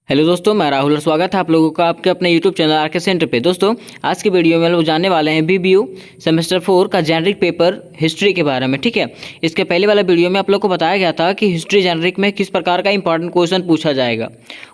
Hello दोस्तों, मैं राहुल और स्वागत है आप लोगों का आपके अपने यूट्यूब चैनल आरके सेंटर पे। दोस्तों, आज की वीडियो में हम लोग जानने वाले हैं बीबीयू सेमेस्टर 4 का जेनरिक पेपर हिस्ट्री के बारे में। ठीक है, इसके पहले वाला वीडियो में आप लोग को बताया गया था कि हिस्ट्री जेनरिक में किस प्रकार का इंपॉर्टेंट क्वेश्चन पूछा जाएगा।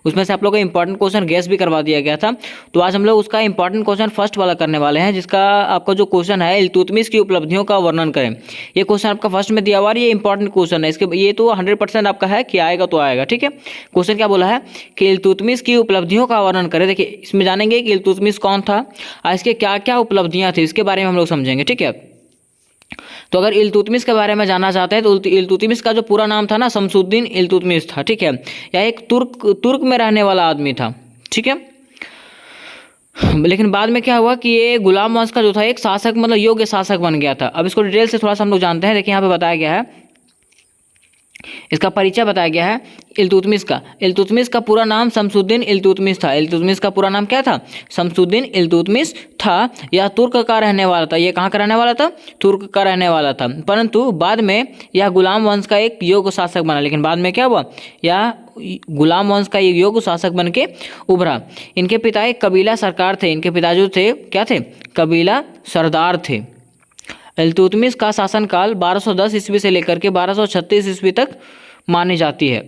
उसमें से आप लोग को इंपॉर्टेंट क्वेश्चन गैस भी करवा दिया गया था। तो आज हम लोग उसका इंपॉर्टेंट क्वेश्चन फर्स्ट वाला करने वाले हैं, जिसका आपका जो क्वेश्चन है इल्तुतमिश की उपलब्धियों का वर्णन करें। ये क्वेश्चन आपका फर्स्ट में दिया हुआ है, ये इंपॉर्टेंट क्वेश्चन है। इसके ये तो 100% आपका है कि आएगा तो आएगा। ठीक है, क्वेश्चन क्या बोला है कि इल्तुतमिश की उपलब्धियों का वर्णन करें। देखिए, इसमें जानेंगे कि इल्तुतमिश कौन था और इसके क्या क्या उपलब्धियां थी, इसके बारे में हम लोग समझेंगे। ठीक है, तो अगर इल्तुतमिश के बारे में जानना चाहते हैं तो इल्तुतमिश का जो पूरा नाम था ना, शमसुद्दीन इल्तुतमिश था। ठीक है, यह एक तुर्क में रहने वाला आदमी था। ठीक है, लेकिन बाद में क्या हुआ कि ये गुलाम वंश का जो था एक शासक, मतलब योग्य शासक बन गया था। अब इसको डिटेल से थोड़ा सा हम लोग जानते हैं। देखिए, यहाँ पे बताया गया है, इसका परिचय बताया गया है इल्तुतमिश का। इल्तुतमिश का पूरा नाम शमसुद्दीन इल्तुतमिश था। इल्तुतमिश का पूरा नाम क्या था? शमसुद्दीन इल्तुतमिश था। यह तुर्क का रहने वाला था। ये कहाँ का रहने वाला था? तुर्क का रहने वाला था। परंतु बाद में यह गुलाम वंश का एक योग्य शासक बना। लेकिन बाद में क्या हुआ? यह गुलाम वंश का एक योग्य शासक बन के उभरा। इनके पिता एक कबीला सरकार थे। इनके पिता जो थे क्या थे? कबीला सरदार थे। इल्तुतमिश का शासनकाल 1210 ईस्वी से लेकर के 1236 ईस्वी तक मानी जाती है।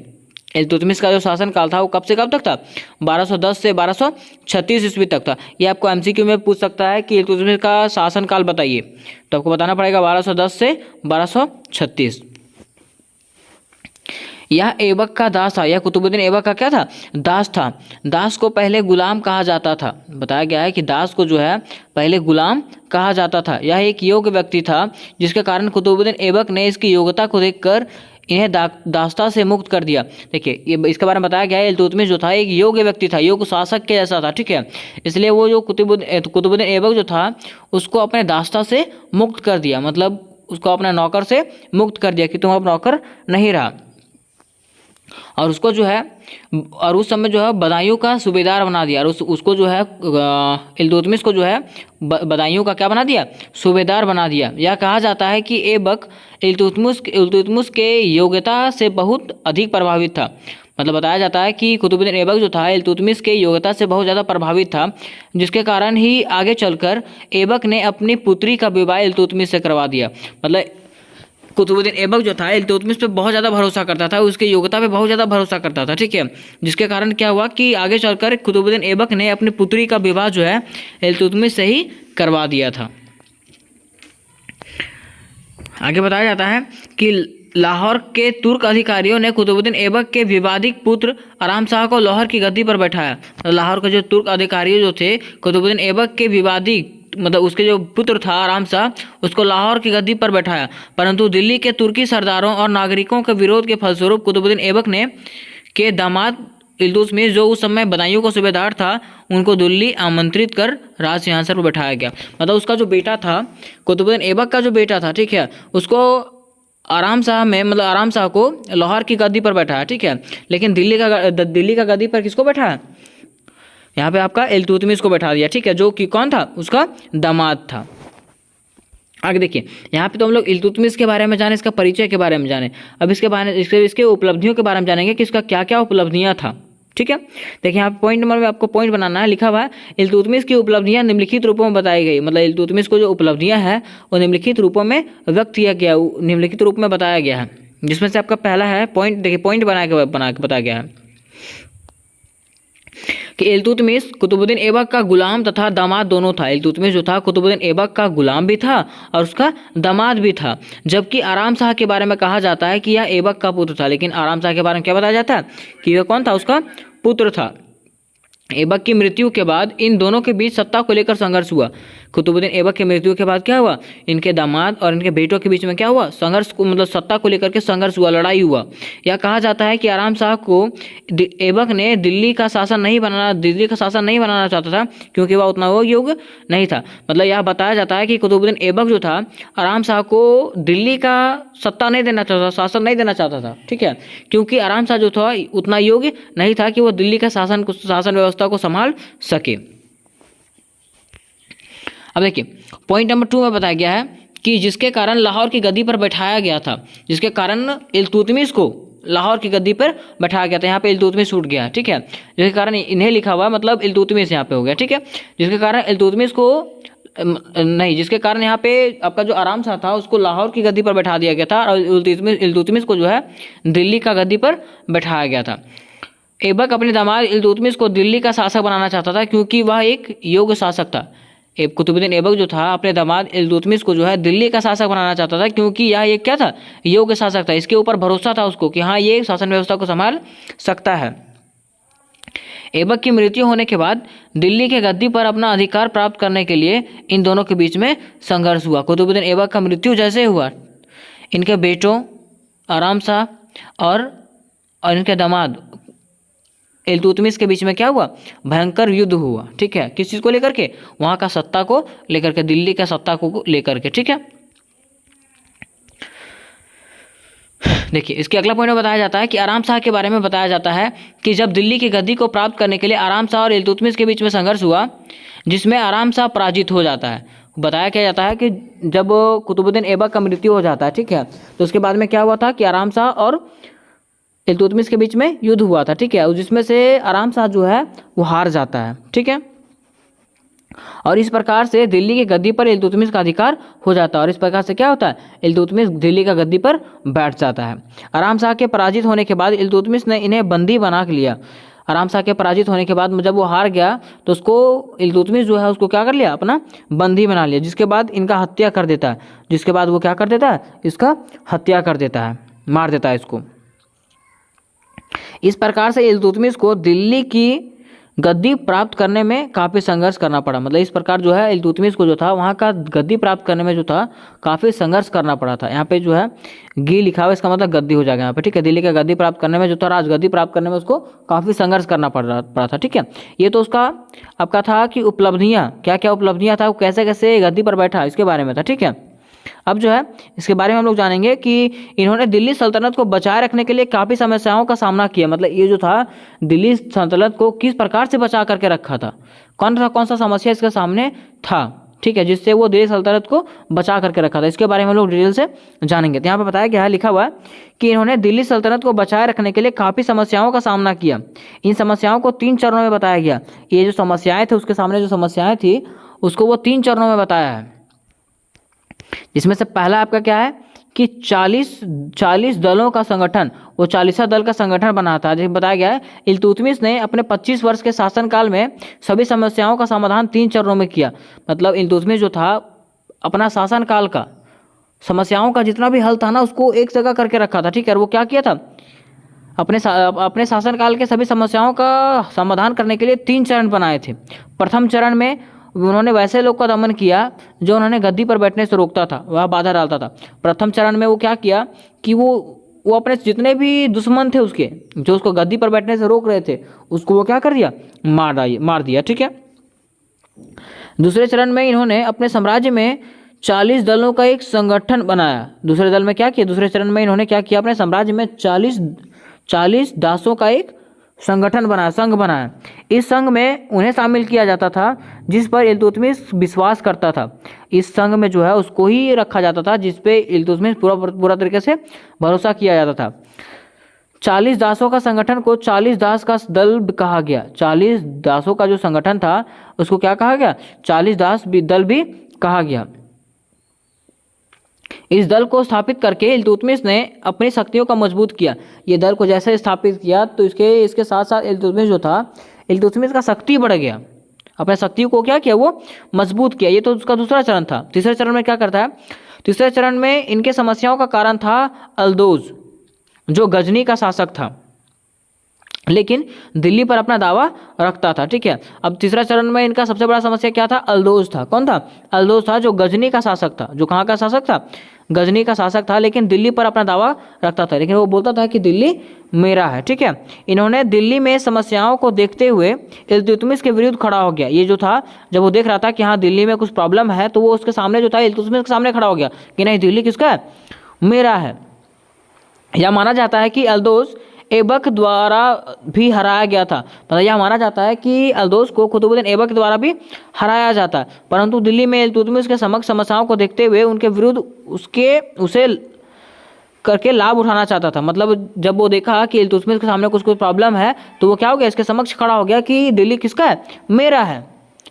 इल्तुतमिश का जो शासनकाल था वो कब से कब तक था? 1210 से 1236 ईस्वी तक था। ये आपको एमसीक्यू में पूछ सकता है कि इल्तुतमिश का शासनकाल बताइए, तो आपको बताना पड़ेगा 1210 से 1236। यह ऐबक का दास था। यह कुतुबुद्दीन ऐबक का क्या था? दास था। दास को पहले गुलाम कहा जाता था। बताया गया है कि दास को जो है पहले गुलाम कहा जाता था। यह एक योग्य व्यक्ति था, जिसके कारण कुतुबुद्दीन ऐबक ने इसकी योग्यता को देखकर इन्हें दासता से मुक्त कर दिया। देखिए, ये इसके बारे में बताया गया है, इल्तुतमिश जो था एक योग्य व्यक्ति था, योग्य शासक के जैसा था। ठीक है, इसलिए वो जो कुतुबुद्दीन ऐबक जो था उसको अपने दासता से मुक्त कर दिया, मतलब उसको अपने नौकर से मुक्त कर दिया कि तुम अब नौकर नहीं रहा। और उसको जो है, और उस समय जो है बदायूं का सूबेदार बना दिया। और उसको जो है इल्तुतमिश को जो है बदायूं का क्या बना दिया? सूबेदार बना दिया। यह कहा जाता है कि ऐबक इल्तुतमिश के योग्यता से बहुत अधिक प्रभावित था। मतलब बताया जाता है कि कुतुबुद्दीन ऐबक जो था इल्तुतमिश के योग्यता से बहुत ज़्यादा प्रभावित था, जिसके कारण ही आगे चलकर ऐबक ने अपनी पुत्री का विवाह इल्तुतमिश से करवा दिया। मतलब कुतुबुद्दीन ऐबक जो था इल्तुतमिश पे बहुत ज़्यादा भरोसा करता था, उसकी योग्यता पे बहुत ज़्यादा भरोसा करता था। ठीक है, जिसके कारण क्या हुआ कि आगे चलकर कुतुबुद्दीन ऐबक ने अपनी पुत्री का विवाह जो है इल्तुतमिश से ही करवा दिया था। आगे बताया जाता है कि लाहौर के तुर्क अधिकारियों ने कुतुबुद्दीन ऐबक के विवादित पुत्र आराम शाह को लाहौर की गद्दी पर बैठाया। लाहौर के जो तुर्क अधिकारी जो थे, कुतुबुद्दीन ऐबक के विवादित, मतलब उसके जो पुत्र था आराम शाह, उसको लाहौर की गद्दी पर बैठाया। परंतु दिल्ली के तुर्की सरदारों और नागरिकों के विरोध के फलस्वरूप कुतुबुद्दीन ऐबक ने के दामाद इल्तुतमिश, जो उस समय बदायूं का सूबेदार था, उनको दिल्ली आमंत्रित कर राज सिंहासन पर बैठाया गया। मतलब उसका जो बेटा था, कुतुबुद्दीन ऐबक का जो बेटा था, ठीक है, उसको आराम शाह में, मतलब आराम शाह को लाहौर की गद्दी पर बैठाया। ठीक है, लेकिन दिल्ली का गद्दी पर किसको बैठाया? यहाँ पे आपका इल्तुतमिश को बैठा दिया। ठीक है, जो कि कौन था? उसका दामाद था। आगे देखिए, यहाँ पे तो हम लोग इल्तुतमिश के बारे में जाने, इसका परिचय के बारे में जाने। अब इसके उपलब्धियों के बारे में जानेंगे कि इसका क्या क्या उपलब्धियाँ था। ठीक है, देखिए यहाँ पॉइंट नंबर में आपको पॉइंट बनाना है। लिखा हुआ है इल्तुतमिश की उपलब्धियाँ निम्नलिखित रूपों में बताई गई। मतलब इल्तुतमिश को जो उपलब्धियाँ हैं वो निम्नलिखित रूपों में व्यक्त किया गया, निम्नलिखित रूप में बताया गया है। जिसमें से आपका पहला है पॉइंट, देखिए पॉइंट बना के बताया गया है कि इल्तुतमिश कुतुबुद्दीन ऐबक का गुलाम तथा दामाद दोनों था। इल्तुतमिश जो था कुतुबुद्दीन ऐबक का गुलाम भी था और उसका दामाद भी था। जबकि आराम शाह के बारे में कहा जाता है कि यह ऐबक का पुत्र था। लेकिन आराम शाह के बारे में क्या बताया जाता है कि वह कौन था? उसका पुत्र था। ऐबक की मृत्यु के बाद इन दोनों के बीच सत्ता को लेकर संघर्ष हुआ। कुतुबुद्दीन ऐबक की मृत्यु के बाद क्या हुआ? इनके दामाद और इनके बेटों के बीच में क्या हुआ? संघर्ष को, मतलब सत्ता को लेकर के संघर्ष हुआ, लड़ाई हुआ। यह कहा जाता है कि आराम शाह को ऐबक ने दिल्ली का शासन नहीं बनाना चाहता था, क्योंकि वह उतना वो योग्य नहीं था। मतलब यह बताया जाता है कि कुतुबुद्दीन ऐबक जो था आराम शाह को दिल्ली का सत्ता नहीं देना चाहता, शासन नहीं देना चाहता था। ठीक है, क्योंकि आराम शाह जो था उतना योग्य नहीं था कि वो दिल्ली का शासन व्यवस्था को संभाल सके। अब देखिए पॉइंट नंबर 2 में बताया गया है कि जिसके कारण लाहौर की गद्दी पर बैठाया गया था, जिसके कारण इल्तुतमिश को लाहौर की गद्दी पर बैठा गया था। यहाँ पे इल्तुतमिश छूट गया, ठीक है, जिसके कारण इन्हें लिखा हुआ मतलब इल्तुतमिश यहाँ पे हो गया, ठीक है, जिसके कारण इल्तुतमिश को नहीं, जिसके कारण यहाँ पे आपका जो आराम शाह था उसको लाहौर की गद्दी पर बैठा दिया गया था और इल्तुतमिश को जो है दिल्ली का गद्दी पर बैठाया गया था। ऐबक अपने दामाद इल्तुतमिश को दिल्ली का शासक बनाना चाहता था क्योंकि वह एक योग्य शासक था। कुतुबुद्दीन ऐबक जो था अपने दामाद इल्तुतमिश को जो है दिल्ली का शासक बनाना चाहता था क्योंकि यह एक क्या था, योग्य शासक था। इसके ऊपर भरोसा था उसको कि हाँ ये शासन व्यवस्था को संभाल सकता है। ऐबक की मृत्यु होने के बाद दिल्ली के गद्दी पर अपना अधिकार प्राप्त करने के लिए इन दोनों के बीच में संघर्ष हुआ। कुतुबुद्दीन ऐबक का मृत्यु जैसे हुआ, इनके बेटों आराम शाह और इनके दामाद इल्तुतमिश के बीच में क्या हुआ, भयंकर युद्ध हुआ, ठीक है, किस चीज़ को लेकर के, वहाँ का सत्ता को लेकर के, दिल्ली का सत्ता को लेकर के, ठीक है। देखिए इसके अगला पॉइंट में बताया जाता है कि आराम शाह के बारे में बताया जाता है कि जब दिल्ली की गद्दी को प्राप्त करने के लिए आराम शाह और इल्तुतमिश के बीच में संघर्ष हुआ जिसमें आराम शाह पराजित हो जाता है। बताया क्या जाता है कि जब कुतुबुद्दीन ऐबक का मृत्यु हो जाता है, ठीक है, तो उसके बाद में क्या हुआ था कि आराम शाह और इल्तुतमिश के बीच में युद्ध हुआ था, ठीक है, जिसमें से आराम शाह जो है वो हार जाता है, ठीक है, और इस प्रकार से दिल्ली की गद्दी पर इल्तुतमिश का अधिकार हो जाता है और इस प्रकार से क्या होता है, इल्तुतमिश दिल्ली का गद्दी पर बैठ जाता है। आराम शाह के पराजित होने के बाद इल्तुतमिश ने इन्हें बंदी बना के लिया। आराम शाह के पराजित होने के बाद जब वो हार गया तो उसको इल्तुतमिश जो है उसको क्या कर लिया, अपना बंदी बना लिया, जिसके बाद इनका हत्या कर देता है, जिसके बाद वो क्या कर देता है, इसका हत्या कर देता है, मार देता है इसको। इस प्रकार से इल्तुतमिश को दिल्ली की गद्दी प्राप्त करने में काफ़ी संघर्ष करना पड़ा। मतलब इस प्रकार जो है इल्तुतमिश को जो था वहाँ का गद्दी प्राप्त करने में जो था काफ़ी संघर्ष करना पड़ा था। यहाँ पे जो है गी लिखा हुआ, इसका मतलब गद्दी हो जाएगा यहाँ पे, ठीक है, दिल्ली का गद्दी प्राप्त करने में जो था, राजगद्दी प्राप्त करने में उसको काफ़ी संघर्ष करना पड़ा था, ठीक है। ये तो उसका आपका था कि उपलब्धियाँ, क्या क्या उपलब्धियाँ था, वो कैसे कैसे गद्दी पर बैठा, इसके बारे में था, ठीक है। अब जो है इसके बारे में हम लोग जानेंगे कि इन्होंने दिल्ली सल्तनत को बचाए रखने के लिए काफ़ी समस्याओं का सामना किया। मतलब ये जो था दिल्ली सल्तनत को किस प्रकार से बचा करके रखा था, कौन सा समस्या इसके सामने था, ठीक है, जिससे वो दिल्ली सल्तनत को बचा करके रखा था, इसके बारे में हम लोग डिटेल से जानेंगे। तो यहाँ पे बताया गया है, लिखा हुआ है कि इन्होंने दिल्ली सल्तनत को बचाए रखने के लिए काफ़ी समस्याओं का सामना किया। इन समस्याओं को 3 चरणों में बताया गया। ये जो समस्याएँ थे उसके सामने जो समस्याएँ थी उसको वो 3 चरणों में बताया है, जिसमें से पहला आपका क्या है कि 40 दलों का संगठन, वो 40वां दल का संगठन बना था। जैसे बताया गया है इल्तुतमिश ने अपने 25 वर्ष के शासनकाल में सभी समस्याओं का समाधान 3 चरणों में किया। मतलब इल्तुतमिश जो था अपना शासनकाल का समस्याओं का जितना भी हल था ना उसको एक जगह करके रखा था, ठीक है। वो क्या किया था, अपने शासनकाल के सभी समस्याओं का समाधान करने के लिए 3 चरण बनाए थे। प्रथम चरण में उन्होंने वैसे लोग का दमन किया जो उन्होंने गद्दी पर बैठने से रोकता था, वह बाधा डालता था। प्रथम चरण में वो क्या किया कि वो अपने जितने भी दुश्मन थे उसके, जो उसको गद्दी पर बैठने से रोक रहे थे, उसको वो क्या कर दिया, मार दिया, ठीक है। दूसरे चरण में इन्होंने अपने साम्राज्य में 40 दलों का एक संगठन बनाया। दूसरे दल में क्या किया, दूसरे चरण में इन्होंने क्या किया, अपने साम्राज्य में 40 दासों का एक संगठन बनाया, संघ बनाया। इस संघ में उन्हें शामिल किया जाता था जिस पर इल्तुतमिश विश्वास करता था। इस संघ में जो है उसको ही रखा जाता था जिस पे इल्तुतमिश पूरा तरीके से भरोसा किया जाता था। 40 दासों का संगठन को 40 दास का दल कहा गया। 40 दासों का जो संगठन था उसको क्या कहा गया, 40 दास दल भी कहा गया। इस दल को स्थापित करके इल्तुतमिश ने अपनी शक्तियों का मजबूत किया। ये दल को जैसे स्थापित किया तो इसके साथ साथ इल्तुतमिश जो था, इल्तुतमिश का शक्ति बढ़ गया, अपने शक्ति को क्या किया, वो मजबूत किया। ये तो उसका दूसरा चरण था। तीसरे चरण में क्या करता है, तीसरे चरण में इनके समस्याओं का कारण था अल्दोज, जो गजनी का शासक था लेकिन दिल्ली पर अपना दावा रखता था, ठीक है। अब तीसरा चरण में इनका सबसे बड़ा समस्या क्या था, अल्दोज था। कौन था, अल्दोज था, जो गजनी का शासक था। जो कहाँ का शासक था, गजनी का शासक था, लेकिन दिल्ली पर अपना दावा रखता था, लेकिन वो बोलता था कि दिल्ली मेरा है, ठीक है। इन्होंने दिल्ली में समस्याओं को देखते हुए इल्तुतमिश के विरुद्ध खड़ा हो गया। ये जो था, जब वो देख रहा था कि हाँ दिल्ली में कुछ प्रॉब्लम है, तो वो उसके सामने जो था इल्तुतमिश के सामने खड़ा हो गया कि नहीं, दिल्ली किसका है, मेरा है। यह माना जाता है कि अल्दोज ऐबक द्वारा भी हराया गया था। मतलब यह माना जाता है कि अल्दोज को कुतुबुद्दीन ऐबक द्वारा भी हराया जाता है, परंतु दिल्ली में इल्तुतमिश के समक्ष समस्याओं को देखते हुए उनके विरुद्ध उसे करके लाभ उठाना चाहता था। मतलब जब वो देखा कि इल्तुतमिश के सामने कुछ प्रॉब्लम है तो वो क्या हो गया, इसके समक्ष खड़ा हो गया कि दिल्ली किसका है, मेरा है।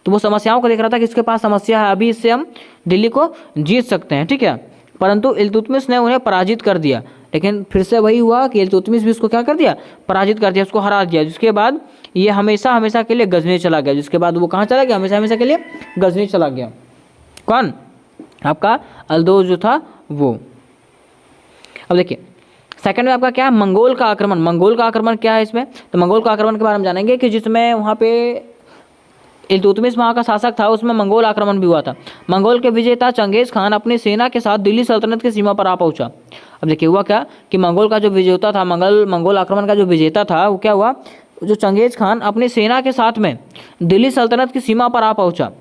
तो वो समस्याओं को देख रहा था कि इसके पास समस्या है, अभी इससे हम दिल्ली को जीत सकते हैं, ठीक है। परंतु इल्तुतमिश ने उन्हें पराजित कर दिया। लेकिन फिर से वही हुआ कि इल्तुतमिश भी उसको क्या कर दिया, पराजित कर दिया, उसको हरा दिया। जिसके बाद ये हमेशा हमेशा के लिए गजनी चला गया। जिसके बाद वो कहाँ चला गया, हमेशा हमेशा के लिए गजनी चला गया। कौन, आपका अल्दोज जो था वो। अब देखिए सेकंड में आपका क्या है, मंगोल का आक्रमण। मंगोल का आक्रमण क्या है इसमें, तो मंगोल का आक्रमण के बारे में जानेंगे कि जिसमें वहाँ पे इल्तुतमिश वहाँ का शासक था, उसमें मंगोल आक्रमण भी हुआ था। मंगोल के विजेता चंगेज खान अपनी सेना के साथ दिल्ली सल्तनत की सीमा पर आ पहुंचा। अब देखिए हुआ क्या कि मंगोल का जो विजेता था, मंगोल आक्रमण का जो विजेता था वो क्या हुआ, जो चंगेज खान अपनी सेना के साथ में दिल्ली सल्तनत की सीमा पर आ पहुंचा।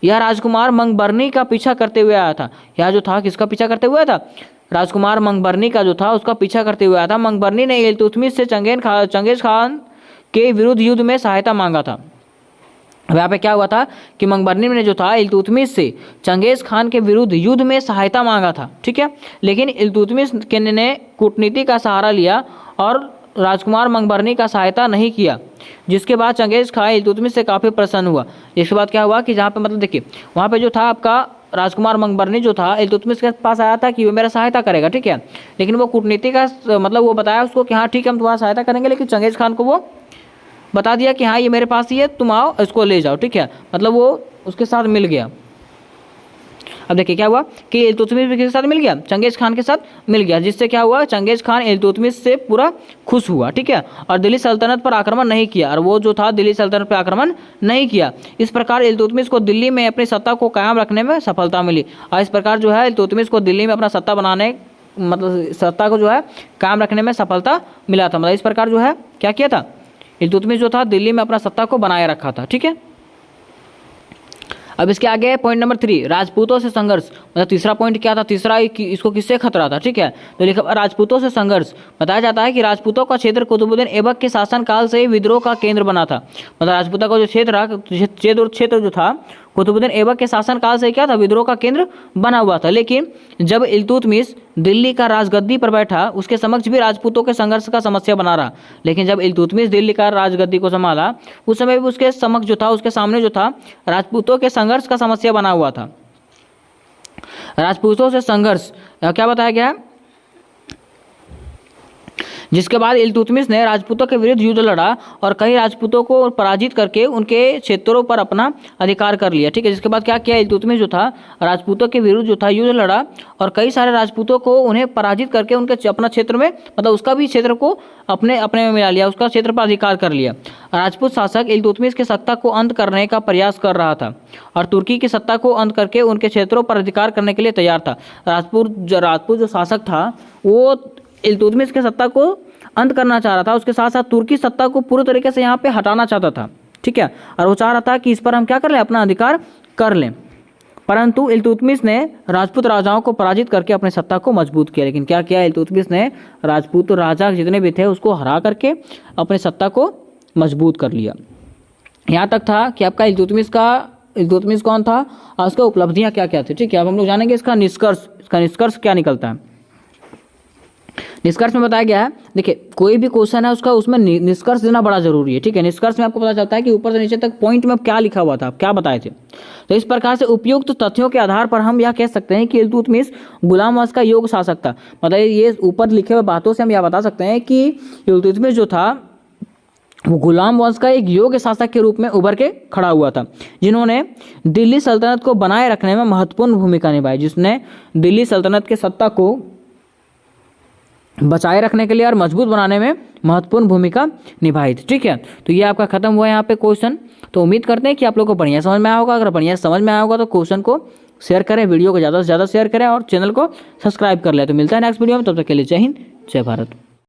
यह राजकुमार मंगबरनी का पीछा करते हुए आया था। यह जो था किसका पीछा करते हुए आया था, राजकुमार मंगबरनी का जो था उसका पीछा करते हुए आया था। मंगबरनी ने इल्तुतमिश से चंगेज खान के विरुद्ध युद्ध में सहायता मांगा था। यहाँ पे क्या हुआ था कि मंगबरनी ने जो था इल्तुतमिश से चंगेज खान के विरुद्ध युद्ध में सहायता मांगा था, ठीक है। लेकिन इल्तुतमिश ने कूटनीति का सहारा लिया और राजकुमार मंगबरनी का सहायता नहीं किया। जिसके बाद चंगेज खान इल्तुतमिश से काफ़ी प्रसन्न हुआ। इसके बाद क्या हुआ कि जहाँ पे मतलब देखिए वहाँ पे जो था आपका राजकुमार मंगबरनी जो था इल्तुतमिश के पास आया था कि वो मेरा सहायता करेगा, ठीक है। लेकिन वो कूटनीति का मतलब वो बताया उसको कि हाँ ठीक है हम तुम्हारा सहायता करेंगे, लेकिन चंगेज खान को वो बता दिया कि हाँ ये मेरे पास ही है, तुम आओ इसको ले जाओ, ठीक है। मतलब वो उसके साथ मिल गया। अब देखिए क्या हुआ कि इल्तुतमिश भी किसके साथ मिल गया, चंगेज खान के साथ मिल गया। जिससे क्या हुआ, चंगेज खान इल्तुतमिश से पूरा खुश हुआ, ठीक है, और दिल्ली सल्तनत पर आक्रमण नहीं किया। और वो जो था दिल्ली सल्तनत पर आक्रमण नहीं किया। इस प्रकार इल्तुतमिश को दिल्ली में अपनी सत्ता को कायम रखने में सफलता मिली। और इस प्रकार जो है इल्तुतमिश को दिल्ली में अपना सत्ता बनाने मतलब सत्ता को जो है कायम रखने में सफलता मिला था। मतलब इस प्रकार जो है क्या किया था, इल्तुतमिश जो था दिल्ली में अपना सत्ता को बनाए रखा था, ठीक है। अब इसके आगे पॉइंट नंबर 3, राजपूतों से संघर्ष। मतलब तीसरा पॉइंट क्या था, तीसरा इसको किससे खतरा था, ठीक है। तो लिखा राजपूतों से संघर्ष। बताया जाता है कि राजपूतों का क्षेत्र कुतुबुद्दीन ऐबक के शासनकाल से ही विद्रोह का केंद्र बना था। मतलब राजपूतों का जो क्षेत्र जो था कुतुबुद्दीन ऐबक के शासनकाल से क्या था, विद्रोह का केंद्र बना हुआ था। लेकिन जब इल्तुतमिश दिल्ली का राजगद्दी पर बैठा उसके समक्ष भी राजपूतों के संघर्ष का समस्या बना रहा। लेकिन जब इल्तुतमिश दिल्ली का राजगद्दी को संभाला उस समय भी उसके समक्ष जो था, उसके सामने जो था राजपूतों के संघर्ष का समस्या बना हुआ था। राजपूतों से संघर्ष क्या बताया गया है, जिसके बाद इल्तुतमिश ने राजपूतों के विरुद्ध युद्ध लड़ा और कई राजपूतों को पराजित करके उनके क्षेत्रों पर अपना अधिकार कर लिया, ठीक है। जिसके बाद क्या किया, इल्तुतमिश जो था राजपूतों के विरुद्ध जो था युद्ध लड़ा और कई सारे राजपूतों को उन्हें पराजित करके उनके अपना क्षेत्र में मतलब उसका भी क्षेत्र को अपने में मिला लिया, उसका क्षेत्र पर अधिकार कर लिया। राजपूत शासक इल्तुतमिश की सत्ता को अंत करने का प्रयास कर रहा था और तुर्की की सत्ता को अंत करके उनके क्षेत्रों पर अधिकार करने के लिए तैयार था। राजपूत जो शासक था वो इल्तुतमिश के सत्ता को अंत करना चाह रहा था, उसके साथ साथ तुर्की सत्ता को पूरी तरीके से यहाँ पे हटाना चाहता था, ठीक है। और वो चाह रहा था कि इस पर हम क्या कर लें, अपना अधिकार कर लें। परंतु इल्तुतमिश ने राजपूत राजाओं को पराजित करके अपनी सत्ता को मजबूत किया। लेकिन क्या किया इल्तुतमिश ने, राजपूत राजा जितने भी थे उसको हरा करके अपनी सत्ता को मजबूत कर लिया। यहाँ तक था कि आपका इल्तुतमिश कौन था और उसकी उपलब्धियाँ क्या क्या थी, ठीक है। अब हम लोग जानेंगे इसका निष्कर्ष क्या निकलता है। निष्कर्ष में बताया गया है, देखिए कोई भी क्वेश्चन है उसका उसमें निष्कर्ष देना बड़ा जरूरी है, ठीक है। निष्कर्ष में आपको पता चलता है कि ऊपर से नीचे तक पॉइंट में क्या लिखा हुआ था, आप क्या बताए थे। तो इस प्रकार से उपयुक्त तथ्यों के आधार पर हम यह कह सकते हैं कि इल्तुतमिश गुलाम वंश का योग्य शासक था। मतलब ये ऊपर लिखे हुए बातों से हम यह बता सकते हैं कि इल्तुतमिश जो था वो गुलाम वंश का एक योग्य शासक के रूप में उभर के खड़ा हुआ था, जिन्होंने दिल्ली सल्तनत को बनाए रखने में महत्वपूर्ण भूमिका निभाई, जिसने दिल्ली सल्तनत के सत्ता को बचाए रखने के लिए और मजबूत बनाने में महत्वपूर्ण भूमिका निभाई थी, ठीक है। तो ये आपका खत्म हुआ यहाँ पे क्वेश्चन। तो उम्मीद करते हैं कि आप लोग को बढ़िया समझ में आया होगा। अगर बढ़िया समझ में आया होगा तो क्वेश्चन को शेयर करें, वीडियो को ज़्यादा से ज़्यादा शेयर करें और चैनल को सब्सक्राइब कर लें। तो मिलता है नेक्स्ट वीडियो में, तब तक के लिए जय हिंद जय भारत।